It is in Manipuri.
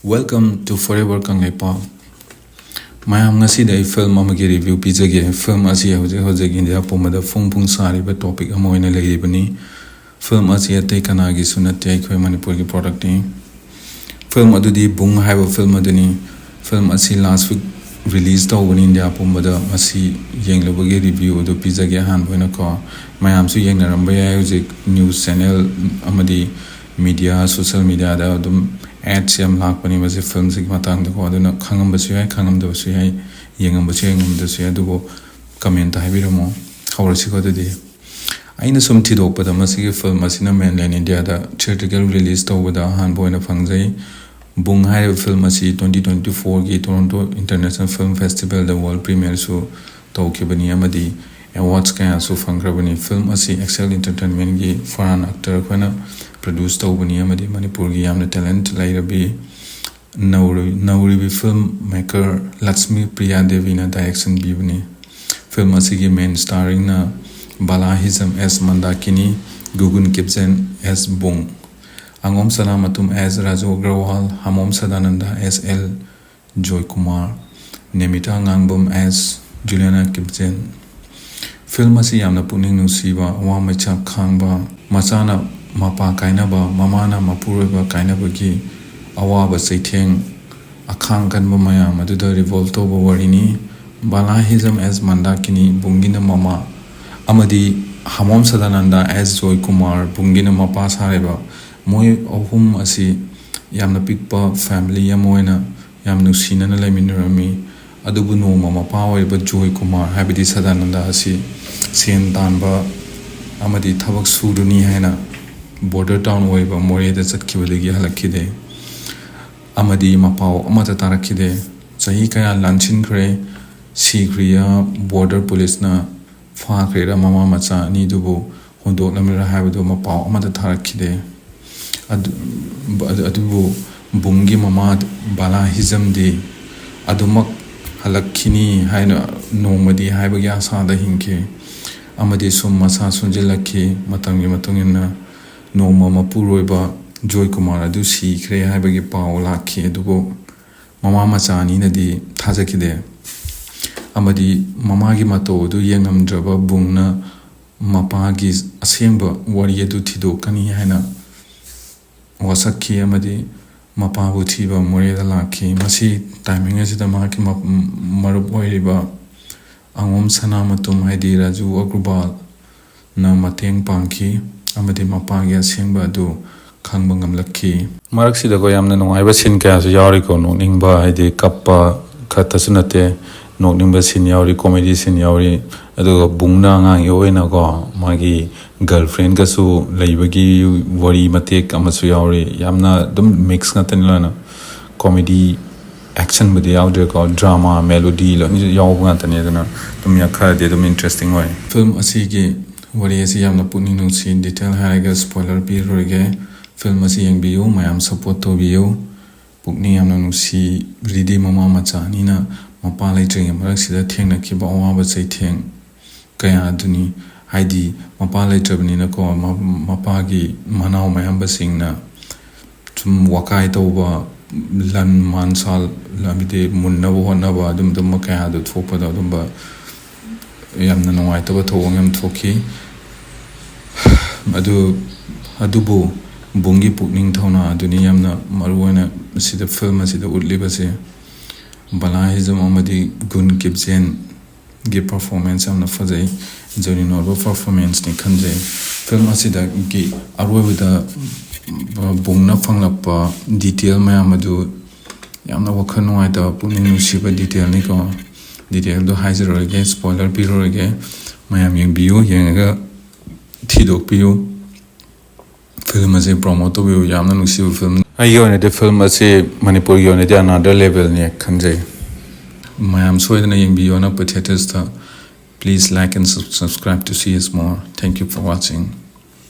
Welcome to Forever Kangaipa. Mayam ngasi da film amagi review pizage film asi hojek India pomada phung sari ba topic amoina leibani film asi atai kanagi sunate ai Manipur ki product ni film adudi Boong haiba film aduni film asi last week release tawani India pomada asi yenglobagi review do pizage han boina ko mayam su yengnaramba ya hojek news channel amadi media social media da dum ads yam lakpani masi film sig matang da ko aduna khangam basu hai khangam da basu hai yengam basu yengam da su adugo comment ha biramo hawrasi ko dadi aina sum thidok pada masi film asina mainland India da theatrical release tawada han boina phangjai Boong hai film asi 2024 ki Toronto International Film Festival da world premiere su tawkibani amadi awards kaya su phangrabani film asi excel entertainment gi foreign actor khana produce tawbani amadi Manipur gi yamna talent lairabi Nauri filmmaker Lakshmi Priya Devi na direction bibani film asi gi main starring na Balahizam as Mandakini Gugun Kipsen as Boong Angom Salamatum as Raju Agrawal Hamom Sadananda as L Joy Kumar Nemita Ngangbom as Juliana Kipsen film asi yamna puning nusiba wa macha khangba machana mapa kainaba mamana mapureba kainaba gi awaba saitheng akhang kanba maya maduda revolve to warini Balahizam as Mandakini Bungina mama amadi Hamom Sadananda as Joy Kumar Bungina mapa sareba moi ahum asi yamna pikpa family yamoina yamnu sinana laiminrami adubu no mama power ba Joy Kumar habidi Sadananda asi sen tanba amadi thabak suruni haina border town oiba more da chatkibadagi halakhide amadi mapao amata tarakhide sahi kaya lanchin khre sikriya border police na fa khre mama macha ni dubu hondo lamira habdo mapao amata tarakhide adubu bungi mama Balahizam de adumak halakhini haina nomadi haibagi asada hinke amadi sum masa sunjelaki matangi matungina noma mapuroiba Joy Kumar adu sikre haibagi paw lakhi adugo mama machani nadi thajakide amadi mama gi mato du yengamdraba Boongna mapa gi asengba wari adu thidokani haina wasakhi amadi mapa bu thiba moreda lakhi masi timing asida ma ki marup oiriba Angom Sanamatum haidi Raju Agrawal na mateng pangki amadi mapagi asengba adu khangba ngamlakhi maraksida ko yamna nungaiba sin kaya su yawri ko nokningba haidi kappa khatasu nate nokningba sin yawri comedy sin yawri aduga Boongna ngang yoina ko magi girlfriend ka su laibagi wari matek amasu yawri yamna dum mix ngatani lana comedy action budi yaudre ko drama melody lo ni yawga tani dana tum yakha de dum interesting way film asi gi wari asi yamna puning nung sin detail haiga spoiler bi roge film asi yengbiyo mayam support to biyo pukni yamna nung si ridi mama macha ni na mapa lai tring marak sida thengna ki ba wa ba sei theng kaya duni haidi mapa lai trabni na ko mapa gi manau mayam ba singna tum wakai to ba lan mansal lamide munna bo honna ba dum makaya do thopa da dum ba yamna nongai to ba thong yam thoki adubu Boongi pukning thona aduni yamna maruana sida film asida utliba se Balahizam amadi Gun Kipsen gi performance amna fazai jori norba performance ni khanjai film asida gi arwada Boongna phanglapa detail mayam adu yamna wakhan nuai ta puning nusiba detail ni ko detail do haizeroge spoiler piroge mayam yengbiyo yenga thidok piyo film ase promote biyo yamna nusiba film ayo ne de film ase Manipur yo ne another level ni khanjai mayam soidana yengbiyo na theaters ta please like and subscribe to see us more. Thank you for watching.